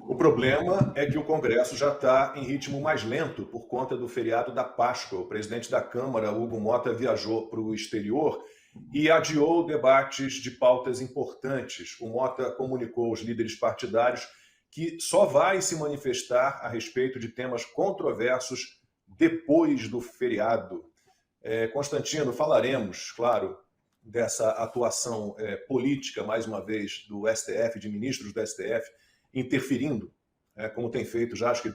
O problema é que o Congresso já está em ritmo mais lento por conta do feriado da Páscoa. O presidente da Câmara, Hugo Mota, viajou para o exterior e adiou debates de pautas importantes. O Mota comunicou aos líderes partidários que só vai se manifestar a respeito de temas controversos depois do feriado. Constantino, falaremos, claro, dessa atuação política, mais uma vez, do STF, de ministros do STF, interferindo, como tem feito já, acho que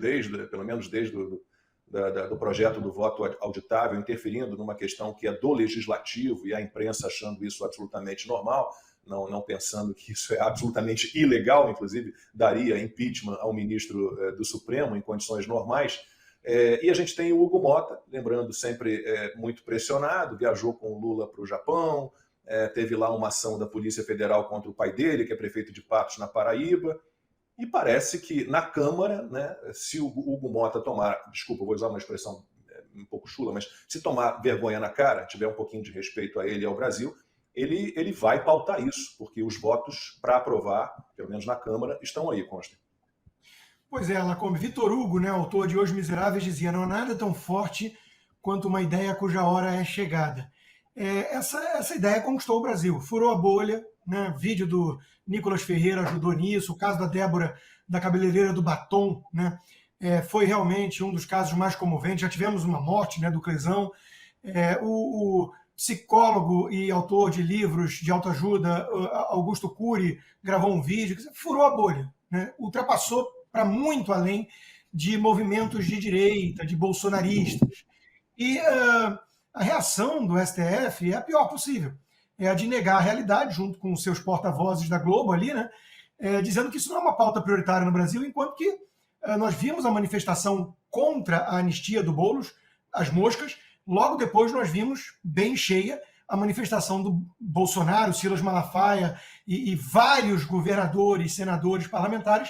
pelo menos desde do projeto do voto auditável, interferindo numa questão que é do legislativo e a imprensa achando isso absolutamente normal, não pensando que isso é absolutamente ilegal, inclusive daria impeachment ao ministro do Supremo em condições normais. E a gente tem o Hugo Mota, lembrando, sempre muito pressionado, viajou com o Lula para o Japão, teve lá uma ação da Polícia Federal contra o pai dele, que é prefeito de Patos, na Paraíba, e parece que na Câmara, né, se o Hugo Mota tomar, desculpa, vou usar uma expressão um pouco chula, mas se tomar vergonha na cara, tiver um pouquinho de respeito a ele e ao Brasil, ele vai pautar isso, porque os votos para aprovar, pelo menos na Câmara, estão aí, consta. Pois é, Lacombe. Vitor Hugo, né, autor de Os Miseráveis, dizia: não há nada tão forte quanto uma ideia cuja hora é chegada. Essa ideia conquistou o Brasil, furou a bolha, né? Vídeo do Nicolas Ferreira ajudou nisso, o caso da Débora, da cabeleireira do batom, né? Foi realmente um dos casos mais comoventes. Já tivemos uma morte, né, do Clesão. O psicólogo e autor de livros de autoajuda, Augusto Cury, gravou um vídeo, furou a bolha, né? Ultrapassou para muito além de movimentos de direita, de bolsonaristas. E a reação do STF é a pior possível. É a de negar a realidade, junto com os seus porta-vozes da Globo ali, né? Dizendo que isso não é uma pauta prioritária no Brasil, enquanto que nós vimos a manifestação contra a anistia do Boulos, as moscas, logo depois nós vimos, bem cheia, a manifestação do Bolsonaro, Silas Malafaia e vários governadores, senadores, parlamentares,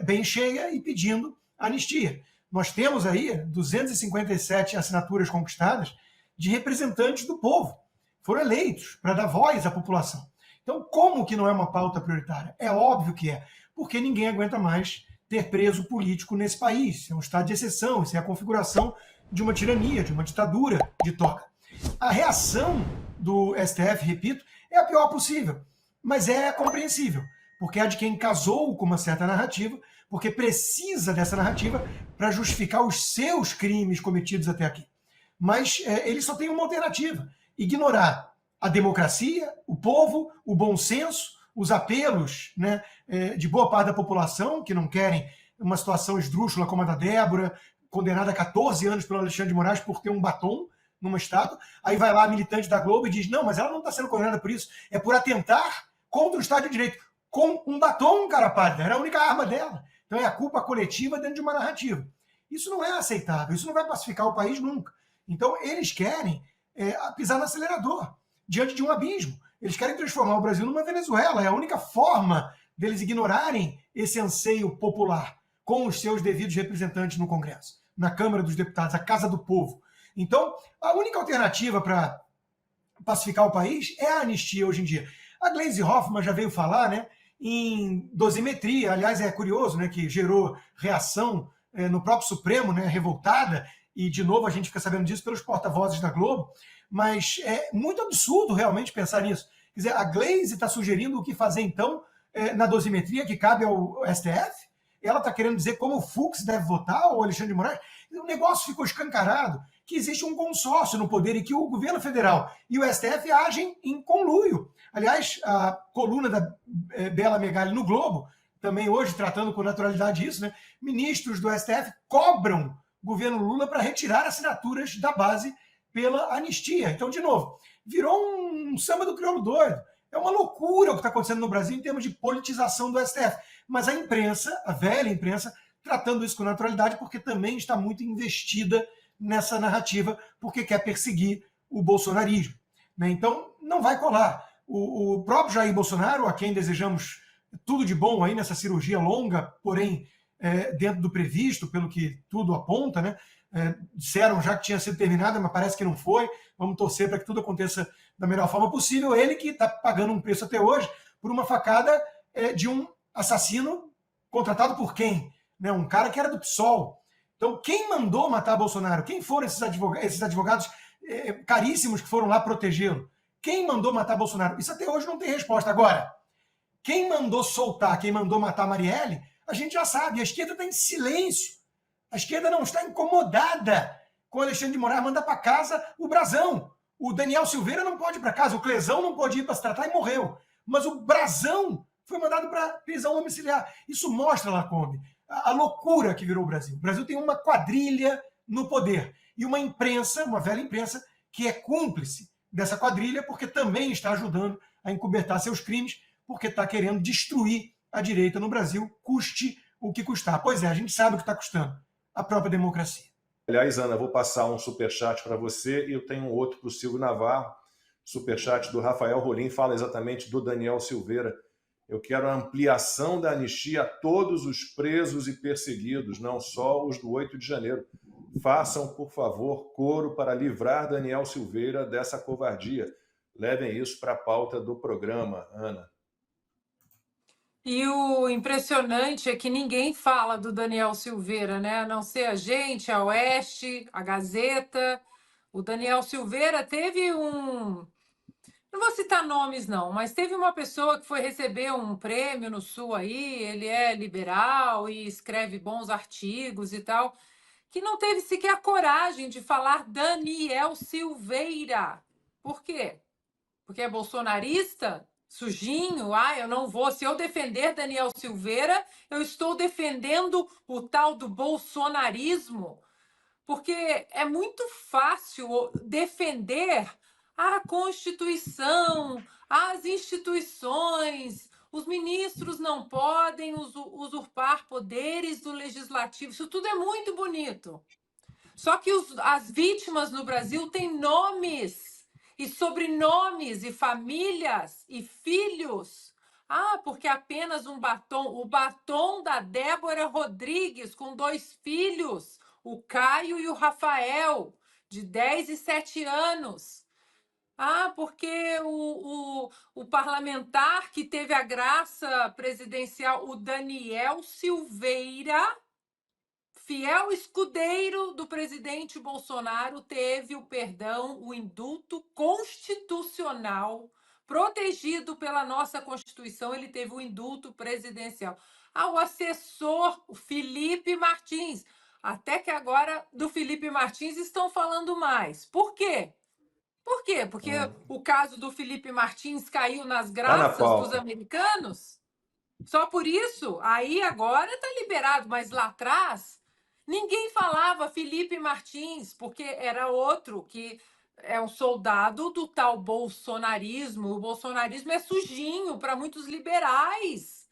bem cheia e pedindo anistia. Nós temos aí 257 assinaturas conquistadas de representantes do povo. Foram eleitos para dar voz à população. Então, como que não é uma pauta prioritária? É óbvio que é, porque ninguém aguenta mais ter preso político nesse país. É um estado de exceção, isso é a configuração de uma tirania, de uma ditadura de toga. A reação do STF, repito, é a pior possível, mas é compreensível, porque é a de quem casou com uma certa narrativa, porque precisa dessa narrativa para justificar os seus crimes cometidos até aqui. Mas ele só tem uma alternativa: ignorar a democracia, o povo, o bom senso, os apelos, né, de boa parte da população, que não querem uma situação esdrúxula como a da Débora, condenada a 14 anos pelo Alexandre de Moraes por ter um batom numa estátua. Aí vai lá a militante da Globo e diz: não, mas ela não está sendo condenada por isso, é por atentar contra o Estado de Direito, com um batom, cara pálida, era a única arma dela. Então é a culpa coletiva dentro de uma narrativa. Isso não é aceitável, isso não vai pacificar o país nunca. Então eles querem pisar no acelerador, diante de um abismo. Eles querem transformar o Brasil numa Venezuela. É a única forma deles ignorarem esse anseio popular, com os seus devidos representantes no Congresso, na Câmara dos Deputados, a Casa do Povo. Então, a única alternativa para pacificar o país é a anistia hoje em dia. A Gleisi Hoffmann já veio falar, né, em dosimetria. Aliás, é curioso, né, que gerou reação no próprio Supremo, né, revoltada, e de novo a gente fica sabendo disso pelos porta-vozes da Globo, mas é muito absurdo realmente pensar nisso. Quer dizer, a Gleisi está sugerindo o que fazer então na dosimetria que cabe ao STF? Ela está querendo dizer como o Fux deve votar, ou o Alexandre de Moraes? O negócio ficou escancarado, que existe um consórcio no poder e que o governo federal e o STF agem em conluio. Aliás, a coluna da Bela Megali no Globo, também hoje tratando com naturalidade isso, né? Ministros do STF cobram o governo Lula para retirar assinaturas da base pela anistia. Então, de novo, virou um samba do crioulo doido. É uma loucura o que está acontecendo no Brasil em termos de politização do STF. Mas a imprensa, a velha imprensa, tratando isso com naturalidade, porque também está muito investida nessa narrativa, porque quer perseguir o bolsonarismo. Então, não vai colar. O próprio Jair Bolsonaro, a quem desejamos tudo de bom aí nessa cirurgia longa, porém dentro do previsto, pelo que tudo aponta, né? Disseram já que tinha sido terminada, mas parece que não foi. Vamos torcer para que tudo aconteça da melhor forma possível. Ele que está pagando um preço até hoje por uma facada de um assassino Contratado por quem? Né? Um cara que era do PSOL. Então, quem mandou matar Bolsonaro? Quem foram esses advogados caríssimos que foram lá protegê-lo? Quem mandou matar Bolsonaro? Isso até hoje não tem resposta. Agora, quem mandou soltar, quem mandou matar Marielle, a gente já sabe. A esquerda está em silêncio. A esquerda não está incomodada com o Alexandre de Moraes mandar para casa o Brazão. O Daniel Silveira não pode ir para casa, o Clesão não pode ir para se tratar e morreu. Mas o Brazão foi mandado para prisão domiciliar. Isso mostra, Lacombe, a loucura que virou o Brasil. O Brasil tem uma quadrilha no poder e uma imprensa, uma velha imprensa, que é cúmplice dessa quadrilha porque também está ajudando a encobertar seus crimes, porque está querendo destruir a direita no Brasil, custe o que custar. Pois é, a gente sabe o que está custando a própria democracia. Aliás, Ana, vou passar um superchat para você e eu tenho um outro para o Silvio Navarro. Superchat do Rafael Rolim fala exatamente do Daniel Silveira. Eu quero a ampliação da anistia a todos os presos e perseguidos, não só os do 8 de janeiro. Façam, por favor, coro para livrar Daniel Silveira dessa covardia. Levem isso para a pauta do programa, Ana. E o impressionante é que ninguém fala do Daniel Silveira, né? A não ser a gente, a Oeste, a Gazeta. O Daniel Silveira teve um... Não vou citar nomes, não, mas teve uma pessoa que foi receber um prêmio no Sul aí, ele é liberal e escreve bons artigos e tal, que não teve sequer a coragem de falar Daniel Silveira. Por quê? Porque é bolsonarista? Sujinho? Eu não vou. Se eu defender Daniel Silveira, eu estou defendendo o tal do bolsonarismo. Porque é muito fácil defender a Constituição, as instituições. Os ministros não podem usurpar poderes do legislativo. Isso tudo é muito bonito. Só que as vítimas no Brasil têm nomes e sobrenomes e famílias e filhos. Porque apenas um batom, o batom da Débora Rodrigues com 2 filhos, o Caio e o Rafael, de 10 e 7 anos. Porque o parlamentar que teve a graça presidencial, o Daniel Silveira, fiel escudeiro do presidente Bolsonaro, teve o perdão, o indulto constitucional, protegido pela nossa Constituição, ele teve o indulto presidencial. O assessor, o Felipe Martins, até que agora do Felipe Martins estão falando mais. Por quê? Por quê? Porque o caso do Felipe Martins caiu nas graças dos americanos? Só por isso? Aí agora está liberado, mas lá atrás ninguém falava Felipe Martins, porque era outro que é um soldado do tal bolsonarismo. O bolsonarismo é sujinho para muitos liberais,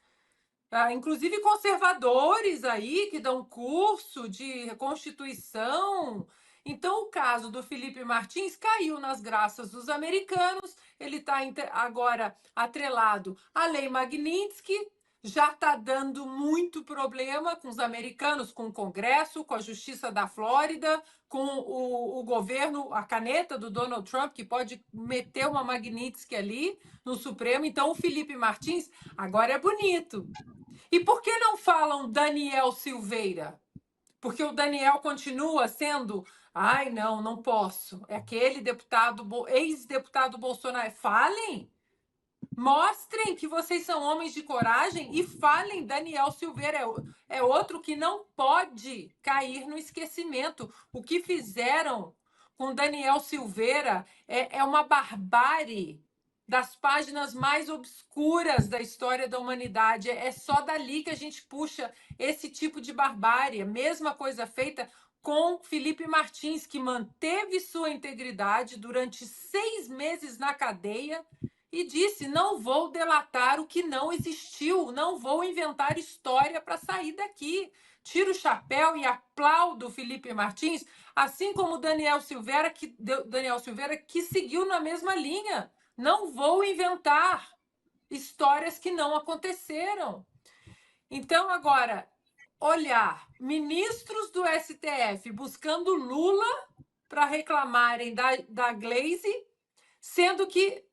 inclusive conservadores aí que dão curso de Constituição. Então, o caso do Felipe Martins caiu nas graças dos americanos, ele está agora atrelado à Lei Magnitsky, já está dando muito problema com os americanos, com o Congresso, com a Justiça da Flórida, com o governo, a caneta do Donald Trump, que pode meter uma Magnitsky ali no Supremo. Então, o Felipe Martins agora é bonito. E por que não falam Daniel Silveira? Porque o Daniel continua sendo... não posso. É aquele deputado, ex-deputado Bolsonaro. Falem! Mostrem que vocês são homens de coragem e falem. Daniel Silveira é outro que não pode cair no esquecimento. O que fizeram com Daniel Silveira é uma barbárie das páginas mais obscuras da história da humanidade. É só dali que a gente puxa esse tipo de barbárie. Mesma coisa feita com Felipe Martins, que manteve sua integridade durante 6 meses na cadeia e disse: não vou delatar o que não existiu, não vou inventar história para sair daqui. Tiro o chapéu e aplaudo Felipe Martins, assim como Daniel Silveira, que seguiu na mesma linha. Não vou inventar histórias que não aconteceram. Então, agora, olhar ministros do STF buscando Lula para reclamarem da Glaze, sendo que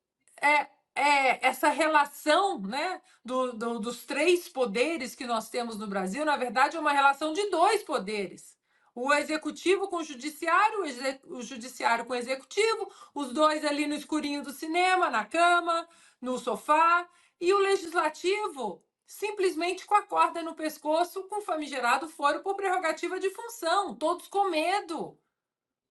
essa relação, né, dos três poderes que nós temos no Brasil, na verdade, é uma relação de dois poderes. O executivo com o judiciário, o judiciário com o executivo, os dois ali no escurinho do cinema, na cama, no sofá, e o legislativo simplesmente com a corda no pescoço, com o famigerado foro por prerrogativa de função, todos com medo.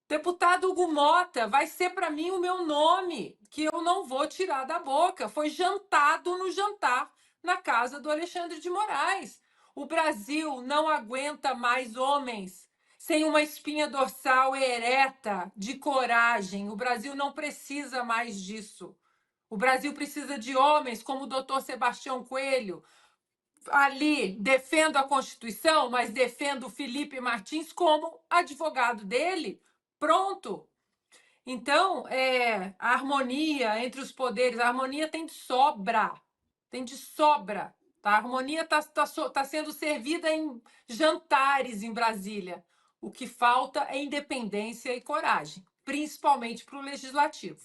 Deputado Hugo Mota vai ser para mim o meu nome, que eu não vou tirar da boca. Foi jantado no jantar na casa do Alexandre de Moraes. O Brasil não aguenta mais homens sem uma espinha dorsal ereta, de coragem. O Brasil não precisa mais disso. O Brasil precisa de homens como o doutor Sebastião Coelho. Ali defendo a Constituição, mas defendo o Felipe Martins como advogado dele. Pronto. Então, a harmonia entre os poderes, a harmonia tem de sobra. Tem de sobra. Tá? A harmonia tá sendo servida em jantares em Brasília. O que falta é independência e coragem, principalmente para o legislativo.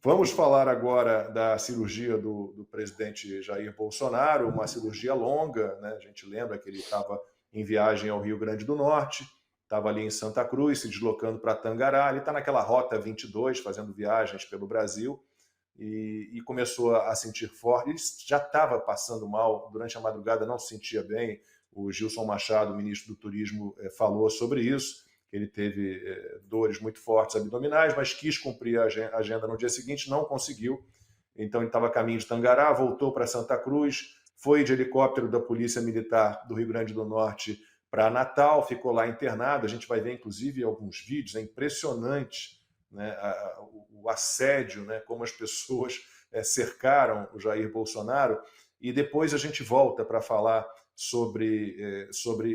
Vamos falar agora da cirurgia do presidente Jair Bolsonaro, uma cirurgia longa, né? A gente lembra que ele estava em viagem ao Rio Grande do Norte, estava ali em Santa Cruz, se deslocando para Tangará, ele está naquela Rota 22, fazendo viagens pelo Brasil, e começou a sentir forte. Ele já estava passando mal durante a madrugada, não se sentia bem. O Gilson Machado, ministro do Turismo, falou sobre isso, que ele teve dores muito fortes abdominais, mas quis cumprir a agenda no dia seguinte, não conseguiu. Então ele estava a caminho de Tangará, voltou para Santa Cruz, foi de helicóptero da Polícia Militar do Rio Grande do Norte para Natal, ficou lá internado. A gente vai ver, inclusive, alguns vídeos, é impressionante, né, o assédio, né, como as pessoas cercaram o Jair Bolsonaro. E depois a gente volta para falar sobre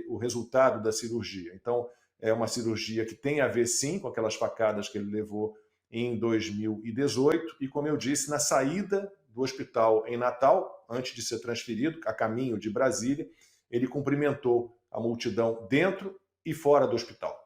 o resultado da cirurgia. Então, é uma cirurgia que tem a ver, sim, com aquelas facadas que ele levou em 2018. E, como eu disse, na saída do hospital em Natal, antes de ser transferido, a caminho de Brasília, ele cumprimentou a multidão dentro e fora do hospital.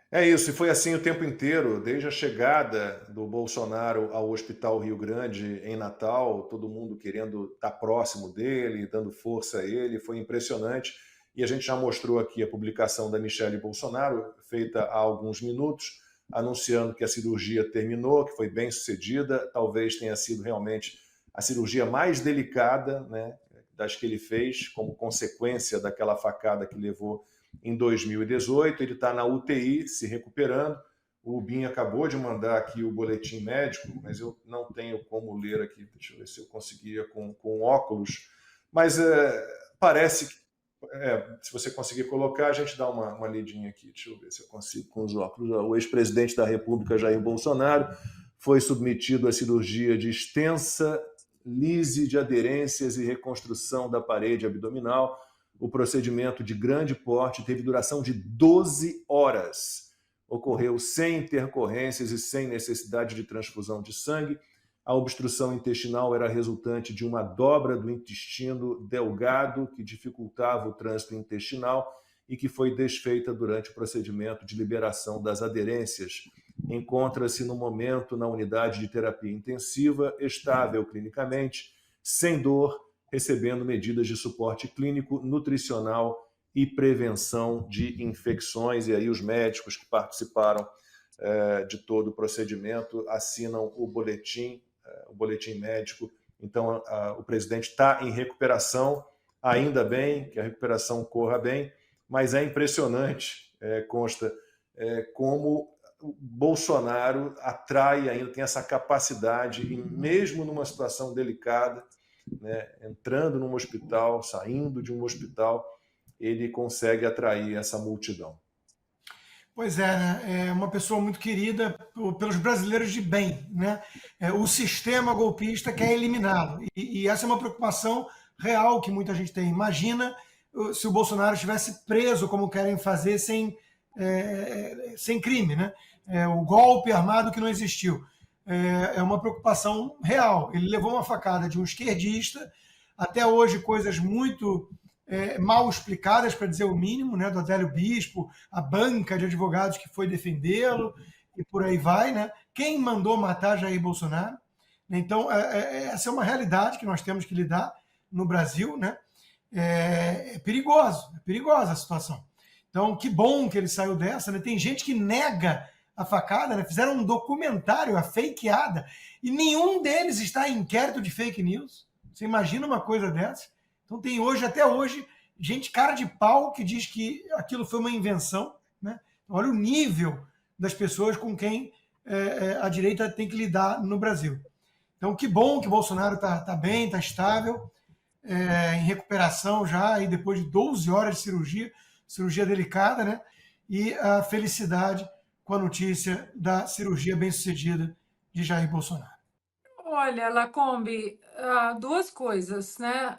É isso, e foi assim o tempo inteiro, desde a chegada do Bolsonaro ao Hospital Rio Grande em Natal, todo mundo querendo estar próximo dele, dando força a ele, foi impressionante. E a gente já mostrou aqui a publicação da Michelle Bolsonaro, feita há alguns minutos, anunciando que a cirurgia terminou, que foi bem sucedida, talvez tenha sido realmente a cirurgia mais delicada, né, das que ele fez, como consequência daquela facada que levou em 2018, ele está na UTI, se recuperando. O Bin acabou de mandar aqui o boletim médico, mas eu não tenho como ler aqui. Deixa eu ver se eu conseguia com óculos. Mas parece que, se você conseguir colocar, a gente dá uma lidinha aqui. Deixa eu ver se eu consigo com os óculos. O ex-presidente da República, Jair Bolsonaro, foi submetido à cirurgia de extensa lise de aderências e reconstrução da parede abdominal. O procedimento de grande porte teve duração de 12 horas. ocorreu sem intercorrências e sem necessidade de transfusão de sangue. A obstrução intestinal era resultante de uma dobra do intestino delgado que dificultava o trânsito intestinal e que foi desfeita durante o procedimento de liberação das aderências. Encontra-se no momento na unidade de terapia intensiva, estável clinicamente, sem dor, recebendo medidas de suporte clínico, nutricional e prevenção de infecções. E aí os médicos que participaram de todo o procedimento assinam o boletim médico. Então, o presidente está em recuperação, ainda bem que a recuperação corra bem, mas é impressionante, consta, como o Bolsonaro atrai ainda, tem essa capacidade, e mesmo numa situação delicada, né, entrando num hospital, saindo de um hospital, ele consegue atrair essa multidão. Pois é, né? É uma pessoa muito querida pelos brasileiros de bem, né? O sistema golpista quer eliminá-lo. E essa é uma preocupação real que muita gente tem. Imagina se o Bolsonaro estivesse preso, como querem fazer, sem crime, né? O golpe armado que não existiu. É uma preocupação real. Ele levou uma facada de um esquerdista, até hoje coisas muito mal explicadas, para dizer o mínimo, né, do Adélio Bispo, a banca de advogados que foi defendê-lo, e por aí vai. Né? Quem mandou matar Jair Bolsonaro? Então, essa é uma realidade que nós temos que lidar no Brasil. Né? É perigosa a situação. Então, que bom que ele saiu dessa. Né? Tem gente que nega a facada, né? Fizeram um documentário, a fakeada, e nenhum deles está em inquérito de fake news. Você imagina uma coisa dessa? Então tem até hoje, gente cara de pau que diz que aquilo foi uma invenção. Né? Olha o nível das pessoas com quem a direita tem que lidar no Brasil. Então que bom que o Bolsonaro está bem, está estável, em recuperação já, e depois de 12 horas de cirurgia delicada, né? E a felicidade com a notícia da cirurgia bem-sucedida de Jair Bolsonaro. Olha, Lacombe, duas coisas, né?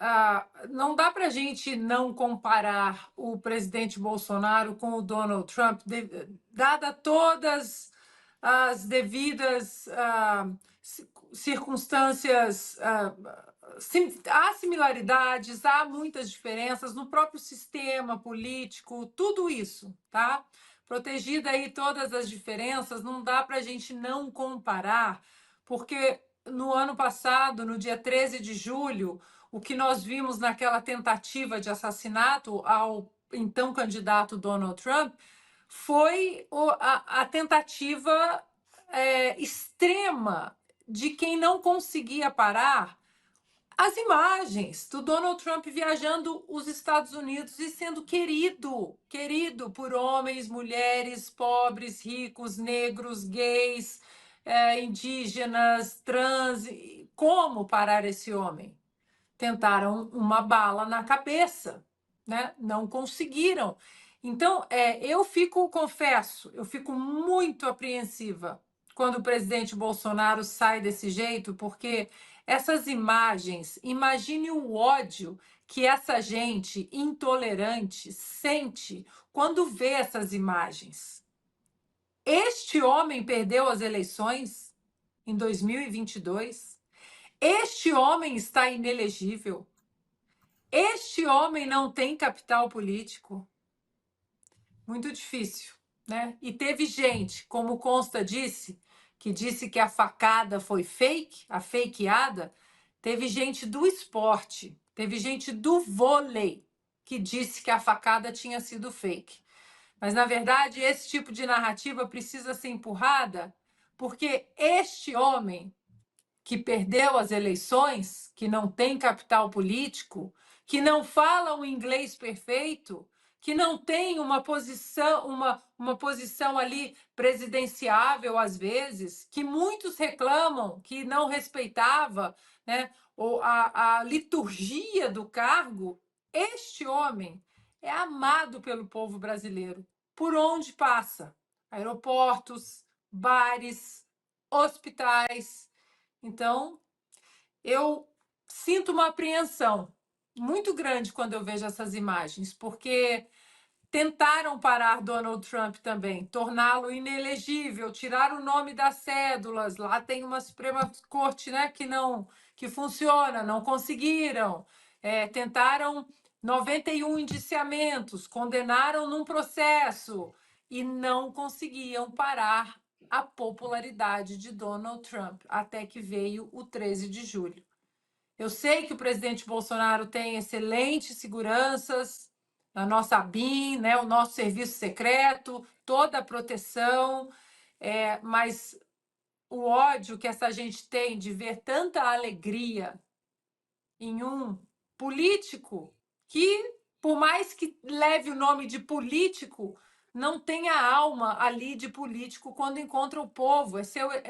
Não dá para a gente não comparar o presidente Bolsonaro com o Donald Trump, dada todas as devidas circunstâncias. Há similaridades, há muitas diferenças no próprio sistema político, tudo isso, tá? Protegida aí todas as diferenças, não dá para a gente não comparar, porque no ano passado, no dia 13 de julho, o que nós vimos naquela tentativa de assassinato ao então candidato Donald Trump foi a tentativa extrema de quem não conseguia parar as imagens do Donald Trump viajando os Estados Unidos e sendo querido por homens, mulheres, pobres, ricos, negros, gays, indígenas, trans. Como parar esse homem? Tentaram uma bala na cabeça, né? Não conseguiram. Então, confesso, eu fico muito apreensiva quando o presidente Bolsonaro sai desse jeito, porque essas imagens, imagine o ódio que essa gente intolerante sente quando vê essas imagens. Este homem perdeu as eleições em 2022. Este homem está inelegível. Este homem não tem capital político. Muito difícil, né? E teve gente, como consta que disse que a facada foi fake, a fakeada. Teve gente do esporte, teve gente do vôlei que disse que a facada tinha sido fake. Mas, na verdade, esse tipo de narrativa precisa ser empurrada porque este homem que perdeu as eleições, que não tem capital político, que não fala um inglês perfeito, que não tem uma posição ali presidenciável às vezes, que muitos reclamam que não respeitava, né, a liturgia do cargo. Este homem é amado pelo povo brasileiro por onde passa: aeroportos, bares, hospitais. Então, eu sinto uma apreensão muito grande quando eu vejo essas imagens, porque tentaram parar Donald Trump também, torná-lo inelegível, tirar o nome das cédulas. Lá tem uma Suprema Corte, né, que funciona, não conseguiram. Tentaram 91 indiciamentos, condenaram num processo e não conseguiam parar a popularidade de Donald Trump, até que veio o 13 de julho. Eu sei que o presidente Bolsonaro tem excelentes seguranças, a nossa BIM, né, o nosso serviço secreto, toda a proteção, mas o ódio que essa gente tem de ver tanta alegria em um político que, por mais que leve o nome de político, não tem a alma ali de político quando encontra o povo. É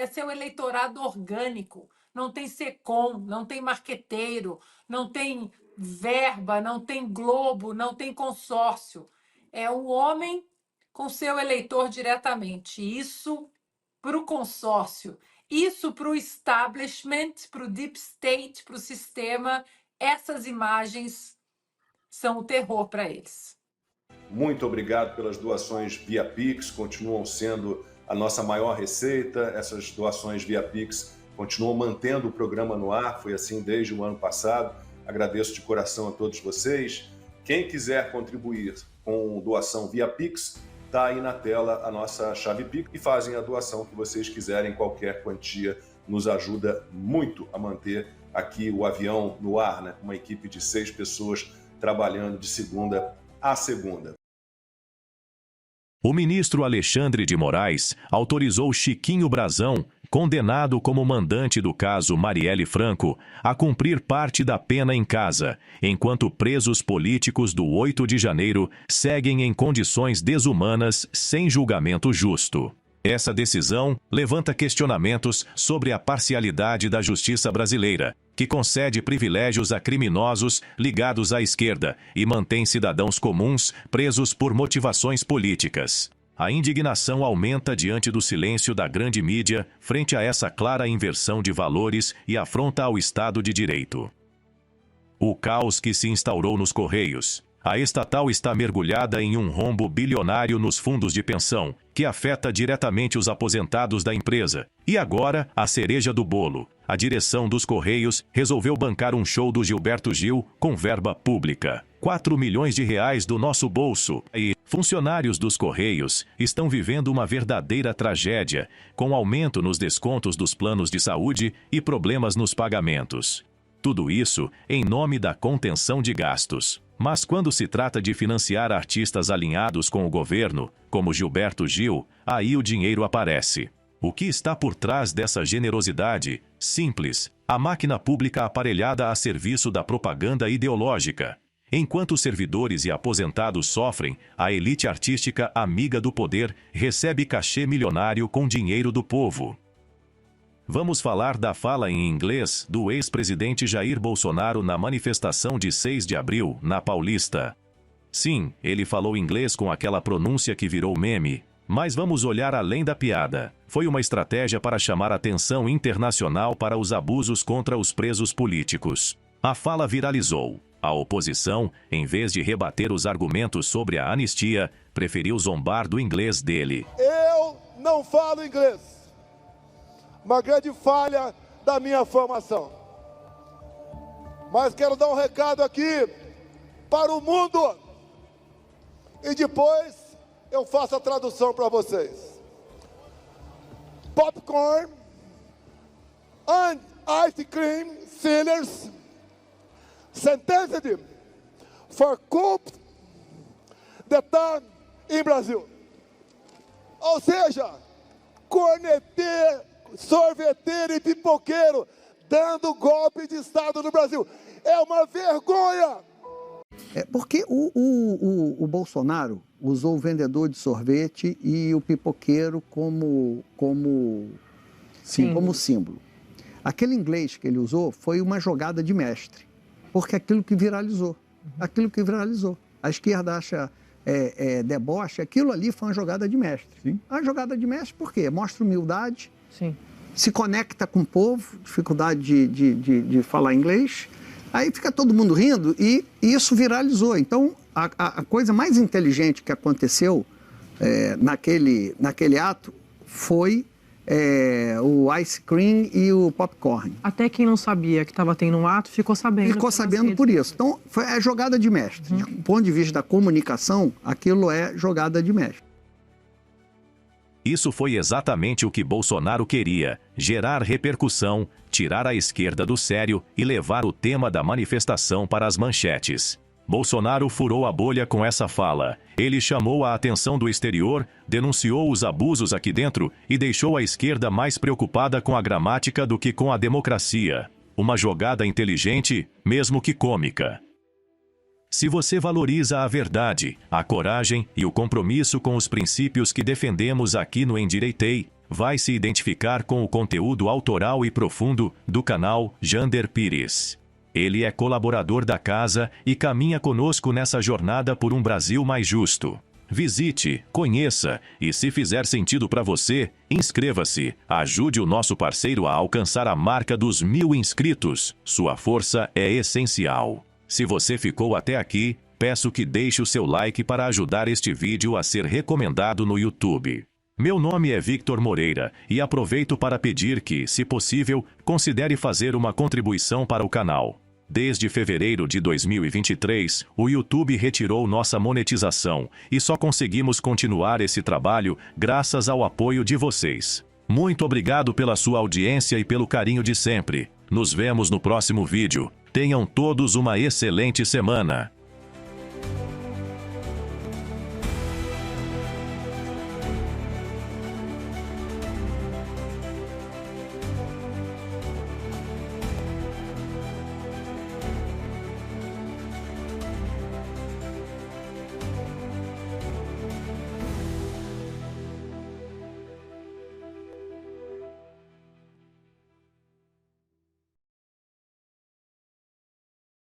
seu eleitorado orgânico. Não tem SECOM, não tem marqueteiro, não tem verba, não tem Globo, não tem consórcio. É o homem com seu eleitor diretamente. Isso para o consórcio, isso para o establishment, para o deep state, para o sistema, essas imagens são o terror para eles. Muito obrigado pelas doações via Pix, continuam sendo a nossa maior receita. Essas doações via Pix continuam mantendo o programa no ar, foi assim desde o ano passado. Agradeço de coração a todos vocês. Quem quiser contribuir com doação via Pix, está aí na tela a nossa chave Pix e fazem a doação que vocês quiserem, qualquer quantia nos ajuda muito a manter aqui o avião no ar, né? Uma equipe de 6 pessoas trabalhando de segunda a segunda. O ministro Alexandre de Moraes autorizou Chiquinho Brazão, condenado como mandante do caso Marielle Franco, a cumprir parte da pena em casa, enquanto presos políticos do 8 de janeiro seguem em condições desumanas sem julgamento justo. Essa decisão levanta questionamentos sobre a parcialidade da justiça brasileira, que concede privilégios a criminosos ligados à esquerda e mantém cidadãos comuns presos por motivações políticas. A indignação aumenta diante do silêncio da grande mídia frente a essa clara inversão de valores e afronta ao Estado de Direito. O caos que se instaurou nos Correios. A estatal está mergulhada em um rombo bilionário nos fundos de pensão, que afeta diretamente os aposentados da empresa. E agora, a cereja do bolo. A direção dos Correios resolveu bancar um show do Gilberto Gil com verba pública. 4 milhões de reais do nosso bolso. E funcionários dos Correios estão vivendo uma verdadeira tragédia, com aumento nos descontos dos planos de saúde e problemas nos pagamentos. Tudo isso em nome da contenção de gastos. Mas quando se trata de financiar artistas alinhados com o governo, como Gilberto Gil, aí o dinheiro aparece. O que está por trás dessa generosidade? Simples, a máquina pública aparelhada a serviço da propaganda ideológica. Enquanto os servidores e aposentados sofrem, a elite artística amiga do poder recebe cachê milionário com dinheiro do povo. Vamos falar da fala em inglês do ex-presidente Jair Bolsonaro na manifestação de 6 de abril, na Paulista. Sim, ele falou inglês com aquela pronúncia que virou meme. Mas vamos olhar além da piada. Foi uma estratégia para chamar atenção internacional para os abusos contra os presos políticos. A fala viralizou. A oposição, em vez de rebater os argumentos sobre a anistia, preferiu zombar do inglês dele. Eu não falo inglês. Uma grande falha da minha formação. Mas quero dar um recado aqui para o mundo. E depois eu faço a tradução para vocês. Popcorn and ice cream fillers sentenced for coup d'etat em Brasil. Ou seja, corneteiro, sorveteiro e pipoqueiro dando golpe de Estado no Brasil. É uma vergonha! Porque o Bolsonaro usou o vendedor de sorvete e o pipoqueiro como símbolo. Aquele inglês que ele usou foi uma jogada de mestre, porque aquilo que viralizou. A esquerda acha deboche, aquilo ali foi uma jogada de mestre. Sim. A jogada de mestre por quê? Mostra humildade, Sim. se conecta com o povo, dificuldade de falar inglês, aí fica todo mundo rindo e isso viralizou. Então, a coisa mais inteligente que aconteceu naquele ato foi o ice cream e o popcorn. Até quem não sabia que estava tendo um ato ficou sabendo. Ficou sabendo por isso. Então, é jogada de mestre. Do ponto de vista da comunicação, aquilo é jogada de mestre. Isso foi exatamente o que Bolsonaro queria: gerar repercussão, tirar a esquerda do sério e levar o tema da manifestação para as manchetes. Bolsonaro furou a bolha com essa fala. Ele chamou a atenção do exterior, denunciou os abusos aqui dentro e deixou a esquerda mais preocupada com a gramática do que com a democracia. Uma jogada inteligente, mesmo que cômica. Se você valoriza a verdade, a coragem e o compromisso com os princípios que defendemos aqui no Endireitei, vai se identificar com o conteúdo autoral e profundo do canal Jander Pires. Ele é colaborador da casa e caminha conosco nessa jornada por um Brasil mais justo. Visite, conheça e, se fizer sentido para você, inscreva-se. Ajude o nosso parceiro a alcançar a marca dos 1000 inscritos. Sua força é essencial. Se você ficou até aqui, peço que deixe o seu like para ajudar este vídeo a ser recomendado no YouTube. Meu nome é Victor Moreira e aproveito para pedir que, se possível, considere fazer uma contribuição para o canal. Desde fevereiro de 2023, o YouTube retirou nossa monetização e só conseguimos continuar esse trabalho graças ao apoio de vocês. Muito obrigado pela sua audiência e pelo carinho de sempre. Nos vemos no próximo vídeo. Tenham todos uma excelente semana.